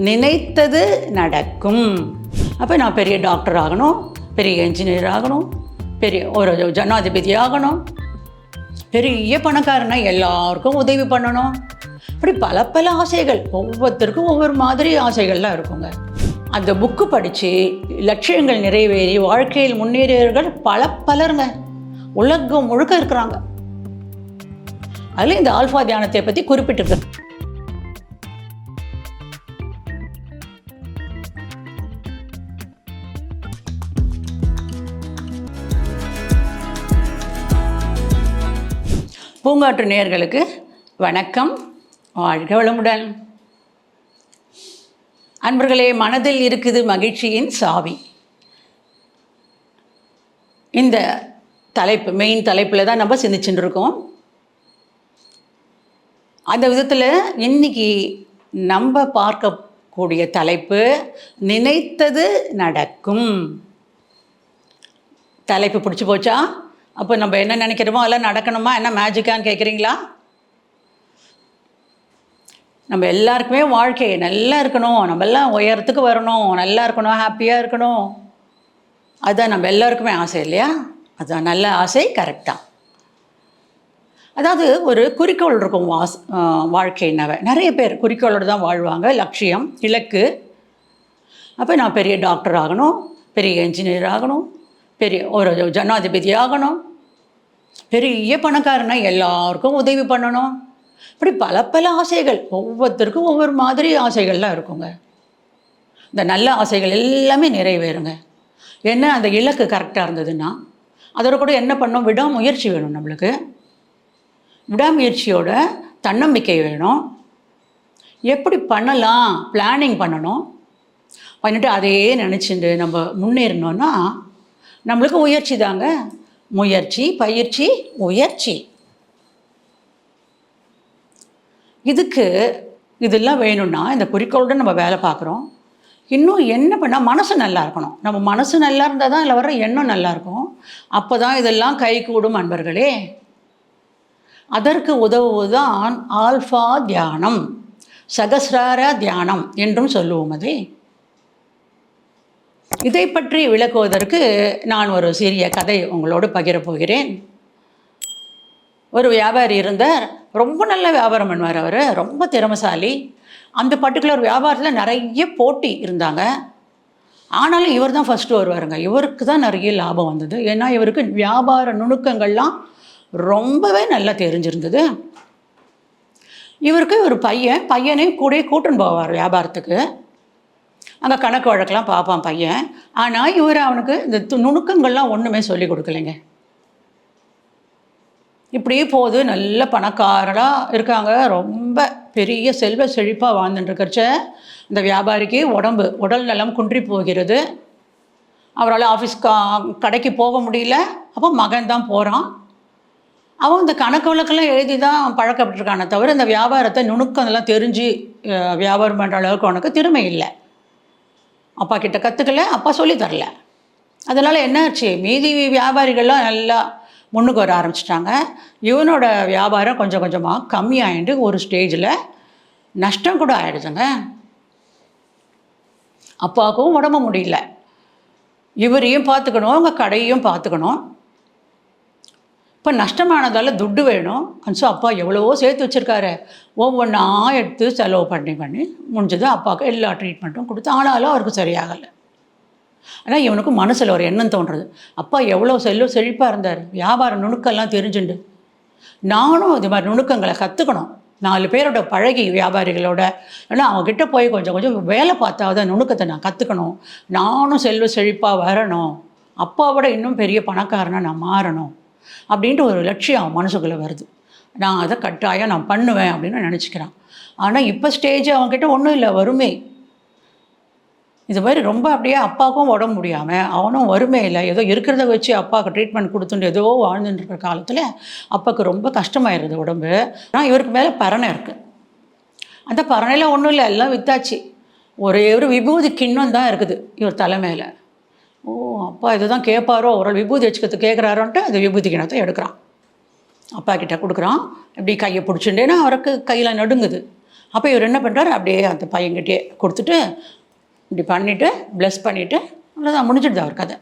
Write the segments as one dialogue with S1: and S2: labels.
S1: நினைத்தது நடக்கும். அப்போ நான் பெரிய டாக்டர் ஆகணும், பெரிய என்ஜினியர் ஆகணும், பெரிய ஒரு ஜனாதிபதி ஆகணும், பெரிய பணக்காரனா எல்லாருக்கும் உதவி பண்ணணும். இப்படி பல பல ஆசைகள், ஒவ்வொருத்தருக்கும் ஒவ்வொரு மாதிரி ஆசைகள்லாம் இருக்குங்க. அந்த புக்கு படித்து லட்சியங்கள் நிறைவேறி வாழ்க்கையில் முன்னேறியவர்கள் பலருங்க உலகம் முழுக்க இருக்கிறாங்க. அதில் இந்த ஆல்ஃபா தியானத்தை பற்றி குறிப்பிட்டிருக்கு. பூங்காற்று நேயர்களுக்கு வணக்கம், வாழ்க வளமுடன். அன்பர்களே, மனதில் இருக்குது மகிழ்ச்சியின் சாவி. இந்த தலைப்பு மெயின் தலைப்பில் தான் நம்ம சிந்திச்சுட்டு இருக்கோம். அந்த விதத்தில் இன்னைக்கு நம்ம பார்க்கக்கூடிய தலைப்பு நினைத்தது நடக்கும். தலைப்பு பிடிச்சி போச்சா? அப்போ நம்ம என்ன நினைக்கிறோமோ அதெல்லாம் நடக்கணுமா? என்ன மேஜிக்கான்னு கேட்குறீங்களா? நம்ம எல்லாருக்குமே வாழ்க்கை நல்லா இருக்கணும், நம்ம எல்லாம் உயரத்துக்கு வரணும், நல்லா இருக்கணும், ஹாப்பியாக இருக்கணும், அதுதான் நம்ம எல்லாருக்குமே ஆசை இல்லையா? அதுதான் நல்ல ஆசை, கரெக்டாக. அதாவது ஒரு குறிக்கோள் இருக்கும் வாழ்க்கைனாவே. நிறைய பேர் குறிக்கோளோடு தான் வாழ்வாங்க, லட்சியம், இலக்கு. அப்போ நான் பெரிய டாக்டர் ஆகணும், பெரிய என்ஜினியர் ஆகணும், பெரிய ஒரு ஜனாதிபதி ஆகணும், பெரிய பணக்காரனா எல்லாருக்கும் உதவி பண்ணணும். இப்படி பல பல ஆசைகள், ஒவ்வொருத்தருக்கும் ஒவ்வொரு மாதிரி ஆசைகள்லாம் இருக்குங்க. இந்த நல்ல ஆசைகள் எல்லாமே நிறைவேறுங்க. என்ன, அந்த இலக்கு கரெக்டாக இருந்ததுன்னா அதோட கூட என்ன பண்ணோம்? விடாமுயற்சி வேணும். நம்மளுக்கு விடாமுயற்சியோட தன்னம்பிக்கை வேணும். எப்படி பண்ணலாம், பிளானிங் பண்ணணும். பண்ணிவிட்டு அதையே நினச்சிட்டு நம்ம முன்னேறணுன்னா நம்மளுக்கு முயற்சி தாங்க. முயற்சி, பயிற்சி, முயற்சி. இதெல்லாம் வேணும்னா இந்த குறிக்கோளுடன் நம்ம வேலை பார்க்குறோம். இன்னும் என்ன பண்ணால் மனசு நல்லா இருக்கணும். நம்ம மனசு நல்லா இருந்தால் தான் அதில் வர்ற எண்ணம் நல்லாயிருக்கும். அப்போ தான் இதெல்லாம் கைகூடும் அன்பர்களே. அதற்கு உதவுவதுதான் ஆல்ஃபா தியானம், சகஸ்ரார தியானம் என்றும் சொல்லுவோம். அதை இதை பற்றி விளக்குவதற்கு நான் ஒரு சிறிய கதை உங்களோடு பகிரப் போகிறேன். ஒரு வியாபாரி இருந்தார். ரொம்ப நல்ல வியாபாரம் பண்ணுவார். அவர் ரொம்ப திறமைசாலி. அந்த பர்டிகுலர் வியாபாரத்தில் நிறைய போட்டி இருந்தாங்க. ஆனாலும் இவர் தான் ஃபஸ்ட்டு வருவாருங்க. இவருக்கு தான் நிறைய லாபம் வந்தது. ஏன்னா இவருக்கு வியாபார நுணுக்கங்கள்லாம் ரொம்பவே நல்லா தெரிஞ்சிருந்தது. இவருக்கு ஒரு பையனையும் கூட கூட்டுன்னு போவார் வியாபாரத்துக்கு. அங்கே கணக்கு வழக்கெல்லாம் பார்ப்பான் பையன். ஆனால் இவர் அவனுக்கு இந்த நுணுக்கங்கள்லாம் ஒன்றுமே சொல்லி கொடுக்கலைங்க. இப்படியே போது, நல்ல பணக்காரராக இருக்காங்க, ரொம்ப பெரிய செல்வ செழிப்பாக வாழ்ந்துட்டுருக்கச்ச இந்த வியாபாரிக்கு உடல் நலம் குன்றி போகிறது. அவரால் கடைக்கு போக முடியல. அப்போ மகன் தான் போகிறான். அவன் இந்த கணக்கு வழக்கெல்லாம் எழுதி தான் பழக்கப்பட்டிருக்கானே தவிர இந்த வியாபாரத்தை நுணுக்கம்லாம் தெரிஞ்சு வியாபாரம் பண்ணுற அளவுக்கு அவனுக்கு திறமை இல்லை. அப்பா கிட்ட கற்றுக்கல, அப்பா சொல்லி தரல. அதனால் என்னாச்சு, மீதி வியாபாரிகள்லாம் நல்லா முன்னுக்கு வர ஆரம்பிச்சிட்டாங்க. இவனோட வியாபாரம் கொஞ்சம் கொஞ்சமாக கம்மியாகிட்டு ஒரு ஸ்டேஜில் நஷ்டம் கூட ஆகிடுச்சுங்க. அப்பாவுக்கும் உடம்பு முடியல, இவரையும் பார்த்துக்கணும், அவங்க கடையையும் பார்த்துக்கணும். இப்போ நஷ்டமானதால் துட்டு வேணும். ஸோ அப்பா எவ்வளவோ சேர்த்து வச்சுருக்காரு. ஒவ்வொன்றா எடுத்து செலவு பண்ணி முடிஞ்சது. அப்பாவுக்கு எல்லா ட்ரீட்மெண்ட்டும் கொடுத்து, ஆனாலும் அவருக்கு சரியாகலை. ஆனால் இவனுக்கு மனசில் ஒரு எண்ணம் தோன்றுறது, அப்பா எவ்வளோ செழிப்பாக இருந்தார், வியாபார நுணுக்கம்லாம் தெரிஞ்சுண்டு நானும் இது மாதிரி நுணுக்கங்களை கற்றுக்கணும். 4 பேரோட பழகி வியாபாரிகளோட, ஏன்னா அவங்கக்கிட்ட போய் கொஞ்சம் கொஞ்சம் வேலை பார்த்தாவது நுணுக்கத்தை நான் கற்றுக்கணும். நானும் செழிப்பாக வரணும், அப்பாவோட இன்னும் பெரிய பணக்காரனாக நான் மாறணும் அப்படின்ட்டு ஒரு லட்சியம் மனசுக்குள்ளே வருது. நான் அதை கட்டாயம் நான் பண்ணுவேன் அப்படின்னு நினச்சிக்கிறான். ஆனால் இப்போ ஸ்டேஜ் அவங்ககிட்ட ஒன்றும் இல்லை, வறுமை. இது மாதிரி ரொம்ப அப்படியே அப்பாவுக்கும் உடம்பு முடியாமல், அவனும் வறுமை இல்லை, ஏதோ இருக்கிறத வச்சு அப்பாவுக்கு ட்ரீட்மெண்ட் கொடுத்துட்டு ஏதோ வாழ்ந்துட்டு இருக்கிற காலத்தில் அப்பாவுக்கு ரொம்ப கஷ்டமாயிருது உடம்பு. ஆனால் இவருக்கு மேலே பரணை இருக்குது. அந்த பரணையில் ஒன்றும் இல்லை, எல்லாம் வித்தாச்சு. ஒரே ஒரு விபூதி கிண்ணம் தான் இருக்குது இவர் தலைமையில். ஓ, அப்பா இதை தான் கேட்பாரோ, ஒரு விபூதி வச்சுக்கிறது கேட்குறாரோன்ட்டு அது விபூதி கிணத்தை எடுக்கிறான். அப்பா கிட்ட கொடுக்குறான். இப்படி கையை பிடிச்சுட்டேன்னா அவருக்கு கையில் நடுங்குது. அப்போ இவர் என்ன பண்ணுறாரு, அப்படியே அந்த பையன்கிட்டே கொடுத்துட்டு இப்படி பண்ணிவிட்டு ப்ளஸ் பண்ணிவிட்டு அவ்வளோதான், முடிஞ்சிடுது அவர் கதை.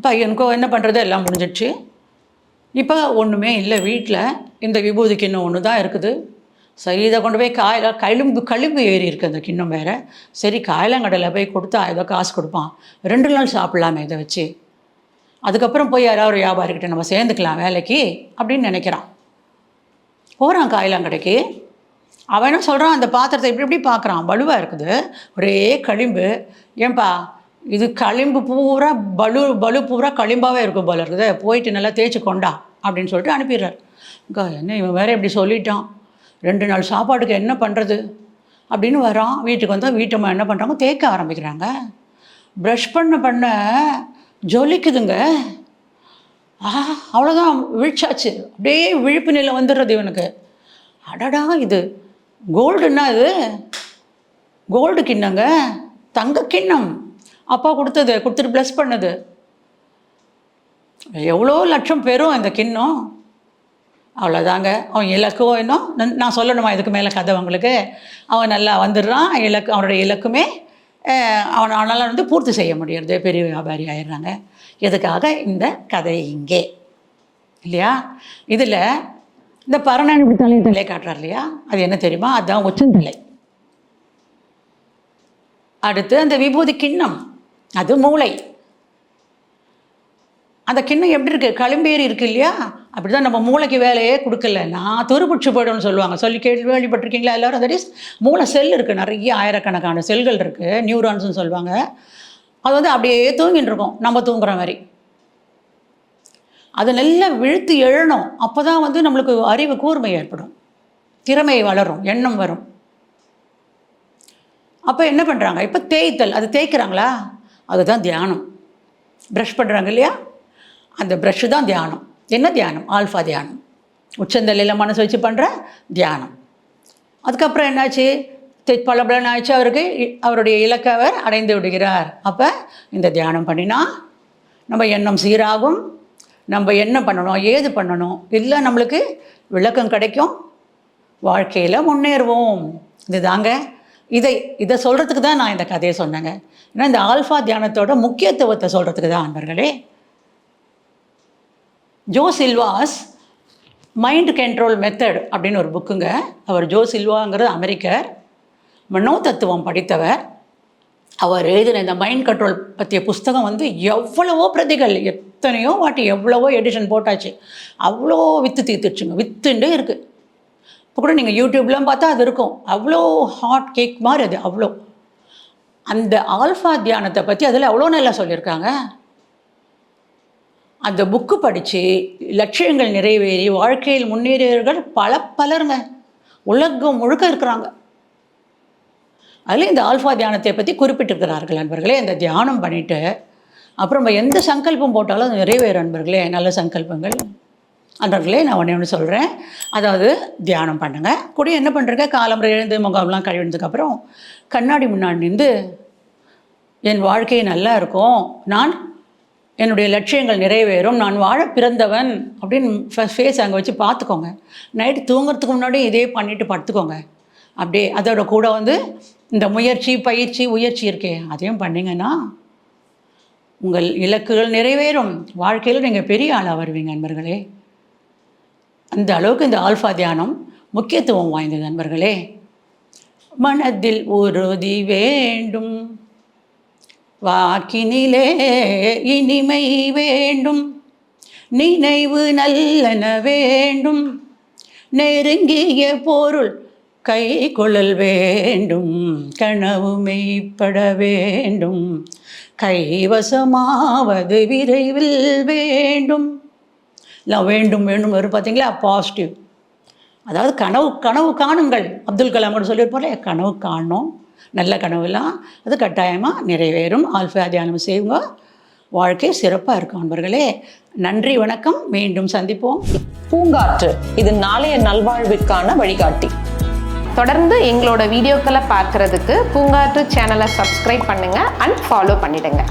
S1: பையனுக்கோ என்ன பண்ணுறது, எல்லாம் முடிஞ்சிடுச்சு. இப்போ ஒன்றுமே இல்லை வீட்டில், இந்த விபூதி கிண்ணம் ஒன்று தான் இருக்குது. சரி, இதை கொண்டு போய் கழும்பு ஏறி இருக்குது அந்த கிண்ணம் வேறு. சரி, காயலாங்கடையில் போய் கொடுத்தா ஏதோ காசு கொடுப்பான், 2 நாள் சாப்பிட்லாமே இதை வச்சு, அதுக்கப்புறம் போய் யாராவது ஒரு வியாபாரிக்கிட்ட நம்ம சேர்ந்துக்கலாம் வேலைக்கு அப்படின்னு நினைக்கிறான். போகிறான் காயலாங்கடைக்கு. அவன் என்ன சொல்கிறான், அந்த பாத்திரத்தை இப்படி பார்க்குறான், வலுவாக இருக்குது, ஒரே களிம்பு. ஏன்பா இது களிம்பு பூரா பலு பூரா களிம்பாகவே இருக்கும் போல இருக்குது, போயிட்டு நல்லா தேய்ச்சி கொண்டா அப்படின்னு சொல்லிட்டு அனுப்பிடுறார். என்ன இவன் வேறு இப்படி சொல்லிட்டான், 2 நாள் சாப்பாட்டுக்கு என்ன பண்ணுறது அப்படின்னு வரான். வீட்டுக்கு வந்தால் வீட்டம்மா என்ன பண்ணுறாங்க, தேய்க்க ஆரம்பிக்கிறாங்க. ப்ரஷ் பண்ண ஜொலிக்குதுங்க. அவ்வளோதான், விழிச்சாச்சு, அப்படியே விழிப்பு நிலை வந்துடுறது இவனுக்கு. அடடா, இது கோல்டுன்னா, இது கோல்டு கிண்ணங்க, தங்க கிண்ணம், அப்பா கொடுத்துட்டு ப்ளஸ் பண்ணது. எவ்வளோ லட்சம் பெறும் இந்த கிண்ணம். அவ்வளோதாங்க, அவன் இலக்கோ இன்னும் நான் சொல்லணுமா இதுக்கு மேலே கதை உங்களுக்கு. அவன் நல்லா வந்துடுறான், அவனுடைய இலக்குமே அவனால் வந்து பூர்த்தி செய்ய முடியறது, பெரிய வியாபாரி ஆயிடுறாங்க. எதுக்காக இந்த கதை இங்கே இல்லையா? இதில் இந்த பரணன் தலை காட்டுறார் இல்லையா, அது என்ன தெரியுமா, அதுதான் உச்சந்தலை. அடுத்து அந்த விபூதி கிண்ணம், அது மூளை. அந்த கிண்ணம் எப்படி இருக்குது, களிம்பேறி இருக்குது இல்லையா, அப்படி தான் நம்ம மூளைக்கு வேலையே கொடுக்கல, நான் துருப்பிடிச்சு போய்டும்னு சொல்லுவாங்க, சொல்லி கேள்விப்பட்டிருக்கீங்களா எல்லோரும்? தட் இஸ் மூளை செல் இருக்குது, நிறைய ஆயிரக்கணக்கான செல்கள் இருக்குது, நியூரான்ஸ்னு சொல்லுவாங்க. அது வந்து அப்படியே தூங்கிட்டு இருக்கும், நம்ம தூங்குற மாதிரி. அது நல்லா விழுத்து எழணும், அப்போ தான் வந்து நம்மளுக்கு அறிவு கூர்மை ஏற்படும், திறமை வளரும், எண்ணம் வரும். அப்போ என்ன பண்ணுறாங்க, இப்போ தேய்த்தல், அது தேய்க்கிறாங்களா, அதுதான் தியானம். ப்ரஷ் பண்ணுறாங்க இல்லையா, அந்த ப்ரஷ்ஷு தான் தியானம். என்ன தியானம்? ஆல்ஃபா தியானம், உச்சந்தலையில் மனசு வச்சு பண்ணுற தியானம். அதுக்கப்புறம் என்னாச்சு, பலபலன் ஆச்சு, அவருடைய இலக்கை அவர் அடைந்து விடுகிறார். அப்போ இந்த தியானம் பண்ணினா நம்ம எண்ணம் சீராகும், நம்ம என்ன பண்ணணும், ஏது பண்ணணும், இல்லை நம்மளுக்கு விளக்கம் கிடைக்கும், வாழ்க்கையில் முன்னேறுவோம். இதுதாங்க, இதை சொல்கிறதுக்கு தான் நான் இந்த கதையை சொன்னேங்க. ஏன்னா இந்த ஆல்ஃபா தியானத்தோட முக்கியத்துவத்தை சொல்கிறதுக்கு தான் அன்பர்களே. ஜோ சில்வாஸ் மைண்ட் கண்ட்ரோல் மெத்தட் அப்படின்னு ஒரு புக்குங்க. அவர் ஜோ சில்வாங்கிறது அமெரிக்கர், மனோதத்துவம் படித்தவர். அவர் எழுதின இந்த மைண்ட் கண்ட்ரோல் பற்றிய புஸ்தகம் வந்து எவ்வளவோ பிரதிகள், எத்தனையோ வாட்டி எவ்வளவோ எடிஷன் போட்டாச்சு, அவ்வளோ விற்று தீர்த்துச்சுங்க, விற்றுண்டே இருக்குது. இப்போ கூட நீங்கள் யூடியூப்லாம் பார்த்தா அது இருக்கும், அவ்வளோ ஹாட் கேக் மாதிரி அது. அவ்வளோ அந்த ஆல்ஃபா தியானத்தை பற்றி அதில் அவ்வளோ நல்லா சொல்லியிருக்காங்க. அந்த புக்கு படித்து லட்சியங்கள் நிறைவேறி வாழ்க்கையில் முன்னேறியவர்கள் பலருங்க உலகம் முழுக்க இருக்கிறாங்க. அதில் இந்த ஆல்ஃபா தியானத்தை பற்றி குறிப்பிட்டிருக்கிறார்கள் அன்பர்களே. இந்த தியானம் பண்ணிவிட்டு அப்புறம் நம்ம எந்த சங்கல்பம் போட்டாலும் அது நிறைவேறும் அன்பர்களே, நல்ல சங்கல்பங்கள். அன்பர்களே, நான் ஒன்று சொல்கிறேன், அதாவது தியானம் பண்ணுங்க கூட. என்ன பண்ணுறங்க, காலம்பரை எழுந்து முகம்லாம் கழுவினதுக்கப்புறம் கண்ணாடி முன்னாடி நின்று என் வாழ்க்கை நல்லா இருக்கும், நான் என்னுடைய லட்சியங்கள் நிறைவேறும், நான் வாழ பிறந்தவன் அப்படின்னு ஃபேஸ் அங்கே வச்சு பார்த்துக்கோங்க. நைட்டு தூங்குறதுக்கு முன்னாடி இதே பண்ணிவிட்டு படுத்துக்கோங்க. அப்படியே அதோட கூட வந்து இந்த முயற்சி, பயிற்சி, உயர்ச்சி இருக்கே, அதையும் பண்ணிங்கன்னா உங்கள் இலக்குகள் நிறைவேறும், வாழ்க்கையில் நீங்கள் பெரிய ஆளாக வருவீங்க நண்பர்களே. அந்த அளவுக்கு இந்த ஆல்ஃபா தியானம் முக்கியத்துவம் வாய்ந்தது நண்பர்களே. மனதில் உறுதி வேண்டும், வாக்கினிலே இனிமை வேண்டும், நினைவு நல்லன வேண்டும், நெருங்கிய பொருள் கை கொள்ளல் வேண்டும், கனவு மெய்ப்பட வேண்டும், கைவசமாவது விரைவில் வேண்டும். எல்லாம் வேண்டும் வேண்டும் வரும் பார்த்தீங்களா, பாசிட்டிவ். அதாவது கனவு காணுங்கள். அப்துல் கலாம் கூட சொல்லியிருப்பாரு, கனவு காணணும், நல்ல கனவுலாம் அது கட்டாயமாக நிறைவேறும். ஆல்ஃபா தியானம் செய்யுங்க, வாழ்க்கை சிறப்பாக இருக்கும் அன்பர்களே. நன்றி, வணக்கம், மீண்டும் சந்திப்போம்.
S2: பூங்காற்று, இது நாளைய நல்வாழ்விற்கான வழிகாட்டி.
S3: தொடர்ந்து எங்களோட வீடியோக்களை பார்க்கறதுக்கு பூங்காற்று சேனலை சப்ஸ்கிரைப் பண்ணுங்கள் அண்ட் ஃபாலோ பண்ணிடுங்க.